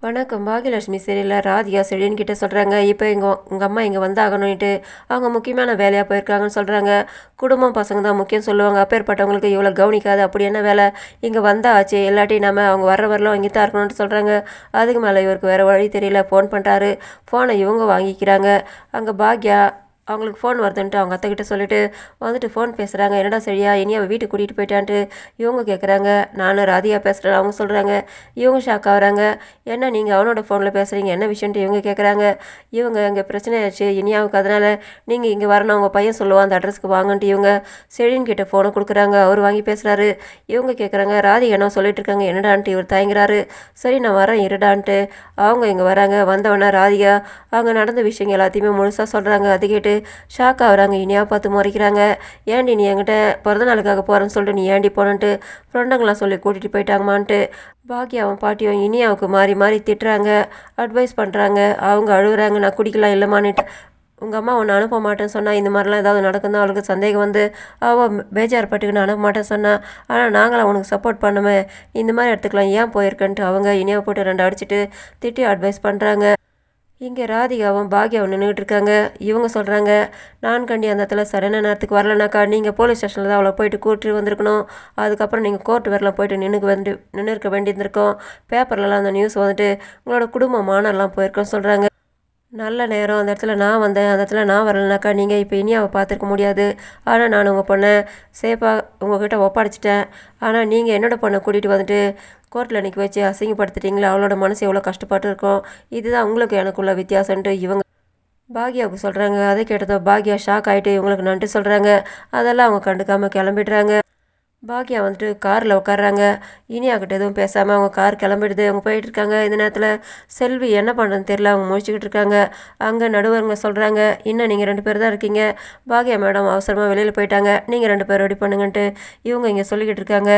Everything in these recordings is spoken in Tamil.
வணக்கம். பாகியலட்சுமி சரியில்ல ராதிகா சரின்னு கிட்ட சொல்கிறாங்க. இப்போ உங்கள் அம்மா இங்கே வந்தாகணுன்ட்டு அவங்க முக்கியமான வேலையாக போயிருக்காங்கன்னு சொல்கிறாங்க. குடும்பம் பசங்க தான் முக்கியம் சொல்லுவாங்க. அப்பேற்பட்டவங்களுக்கு இவ்வளோ கவனிக்காது அப்படி என்ன வேலை இங்கே வந்தா ஆச்சு, எல்லாட்டையும் நம்ம அவங்க வர வரலாம் இங்கே தான் இருக்கணும்னு சொல்கிறாங்க. அதுக்கு மேலே இவருக்கு வேறு வழி தெரியல. ஃபோன் பண்ணுறாரு. ஃபோனை இவங்க வாங்கிக்கிறாங்க. அங்கே பாக்யா அவங்களுக்கு ஃபோன் வருதுன்ட்டு அவங்க அத்தைக்கிட்ட சொல்லிட்டு வந்துட்டு ஃபோன் பேசுகிறாங்க. என்னடா சரியா இனி அவள் வீட்டுக்கு கூட்டிகிட்டு போயிட்டான்ட்டு இவங்க கேட்குறாங்க. நான் ராதிகா பேசுகிறேன் அவங்க சொல்கிறாங்க. இவங்க ஷாக் ஆகுறாங்க. என்ன நீங்கள் அவனோட ஃபோனில் பேசுகிறீங்க, என்ன விஷயன்ட்டு இவங்க கேட்குறாங்க. இவங்க இங்கே பிரச்சனை ஆச்சு இனியாவுக்கு, அதனால் நீங்கள் இங்கே வரணும், அவங்க பையன் சொல்லுவான் அந்த அட்ரஸ்க்கு வாங்கன்ட்டு இவங்க செழின் கிட்ட ஃபோனை கொடுக்குறாங்க. அவர் வாங்கி பேசுகிறாரு. இவங்க கேட்குறாங்க ராதிகா என்ன சொல்லிட்டு இருக்காங்க என்னடான்ட்டு இவர் தயங்குறாரு. சரி நான் வரேன் இருடான்ட்டு அவங்க இங்கே வராங்க. வந்தவொடனே ராதிகா அவங்க நடந்த விஷயங்கள் எல்லாத்தையுமே முழுசாக சொல்கிறாங்க. அது கேட்டு ஷாக் ஆகுறாங்க. இனியாவை பார்த்து முறைக்கிறாங்க. ஏன்டி நீ என்கிட்ட பிறந்த நாளுக்காக போகிறேன்னு சொல்லிட்டு நீ ஏண்டி போனன்ட்டு ஃப்ரெண்டுங்களாம் சொல்லி கூட்டிகிட்டு போயிட்டாங்கம்மான்ட்டு பாக்கியாவும் பாட்டியும் இனியாவுக்கு மாறி மாறி திட்டுறாங்க, அட்வைஸ் பண்ணுறாங்க. அவங்க அழுகுறாங்க. நான் குடிக்கலாம் இல்லைம்மான்ட்டு உங்கள் அம்மா உன்னை அனுப்ப மாட்டேன்னு சொன்னால் இந்த மாதிரிலாம் ஏதாவது நடக்கும் தான் அவளுக்கு சந்தேகம் வந்து அவள் பேஜார் பட்டுக்குன்னு அனுப்ப மாட்டேன்னு சொன்னால், ஆனால் நாங்களாம் உனக்கு சப்போர்ட் பண்ணுமே, இந்த மாதிரி இடத்துக்குலாம் ஏன் போயிருக்கன்ட்டு அவங்க இனியாவை போட்டு 2 அடிச்சுட்டு திட்டி அட்வைஸ் பண்ணுறாங்க. இங்கே ராதிகாவும் பாக்யாவும் நின்றுட்டு இருக்காங்க. இவங்க சொல்கிறாங்க, நான் கண்டி அந்த இடத்துல சரியான நேரத்துக்கு வரலனாக்கா நீங்கள் போலீஸ் ஸ்டேஷனில் தான் அவளை போயிட்டு கூட்டிட்டு வந்திருக்கணும். அதுக்கப்புறம் நீங்கள் கோர்ட் வரலாம் போயிட்டு நின்று இருக்க வேண்டியிருந்திருக்கோம். பேப்பர்லலாம் அந்த நியூஸ் வந்துட்டு உங்களோட குடும்பம் மானெல்லாம் போயிருக்கோன்னு சொல்கிறாங்க. நல்ல நேரம் அந்த இடத்துல நான் வந்தேன், அந்த இடத்துல நான் வரலனாக்கா நீங்கள் இப்போ இனி அவள் பார்த்துருக்க முடியாது. ஆனால் நான் உங்கள் பொண்ணை சேஃபாக உங்கள்கிட்ட ஒப்படைச்சிட்டேன். ஆனால் நீங்கள் என்னோட பொண்ணை கூட்டிகிட்டு வந்துட்டு கோர்ட்டில் நிற்க வச்சு அசிங்கப்படுத்திட்டீங்களா, அவளோட மனசு எவ்வளோ கஷ்டப்பட்டு இருக்கும். இதுதான் உங்களுக்கு எனக்குள்ள வித்தியாசம்ன்ட்டு இவங்க பாக்யாவுக்கு சொல்கிறாங்க. அதை கேட்டதோ பாக்யா ஷாக் ஆகிட்டு இவங்களுக்கு நன்றி சொல்கிறாங்க. அதெல்லாம் அவங்க கண்டுக்காமல் கிளம்பிடுறாங்க. பாக்யா வந்துட்டு காரில் உட்காடுறாங்க. இனியாக்கிட்ட எதுவும் பேசாமல் அவங்க கார் கிளம்பிடுது. அவங்க போயிட்டுருக்காங்க. இந்த நேரத்தில் செல்வி என்ன பண்ணுறதுன்னு தெரியல, அவங்க முடிச்சுக்கிட்டு இருக்காங்க. அங்கே நடுவருங்க சொல்கிறாங்க, இன்னும் நீங்கள் 2 பேர் தான் இருக்கீங்க. பாக்யா மேடம் அவசரமாக வெளியில் போயிட்டாங்க, நீங்கள் 2 பேர் ரெடி பண்ணுங்கன்ட்டு இவங்க இங்கே சொல்லிக்கிட்டு இருக்காங்க.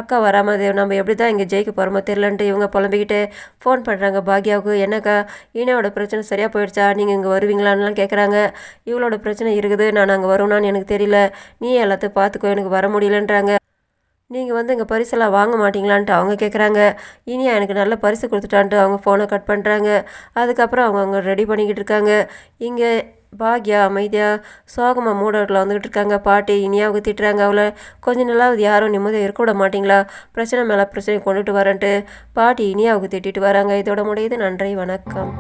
அக்கா வராமல் நம்ம எப்படி தான் இங்கே ஜெயிக்க போகிறோமோ தெரியலன்ட்டு இவங்க புலம்பிக்கிட்டு ஃபோன் பண்ணுறாங்க பாக்யாவுக்கு. என்னக்கா இனியோட பிரச்சனை சரியாக போயிடுச்சா, நீங்கள் இங்கே வருவீங்களான்லாம் கேட்குறாங்க. இவளோட பிரச்சனை இருக்குது, நான் அங்கே வருவேனான்னு எனக்கு தெரியல, நீ எல்லாத்தையும் பார்த்துக்கோ, எனக்கு வர முடியலன்றாங்க. நீங்கள் வந்து இங்கே பரிசெல்லாம் வாங்க மாட்டீங்களான்ட்டு அவங்க கேட்குறாங்க. இனியா எனக்கு நல்ல பரிசு கொடுத்துட்டான்ட்டு அவங்க ஃபோனை கட் பண்ணுறாங்க. அதுக்கப்புறம் அவங்க ரெடி பண்ணிக்கிட்டு இருக்காங்க. இங்கே பாக்யா அமைதியாக சோகமாக மூடவர்களை வந்துக்கிட்டு இருக்காங்க. பாட்டி இனியாவுக்கு திட்டுறாங்க. அவளை கொஞ்சம் நாளாவது யாரும் நிம்மதியாக இருக்க விட மாட்டிங்களா, பிரச்சனை மேலே பிரச்சனை கொண்டுட்டு வரேன்ட்டு பாட்டி இனியாவுக்கு திட்டிட்டு வராங்க. இதோட முடியுது. நன்றி, வணக்கம்.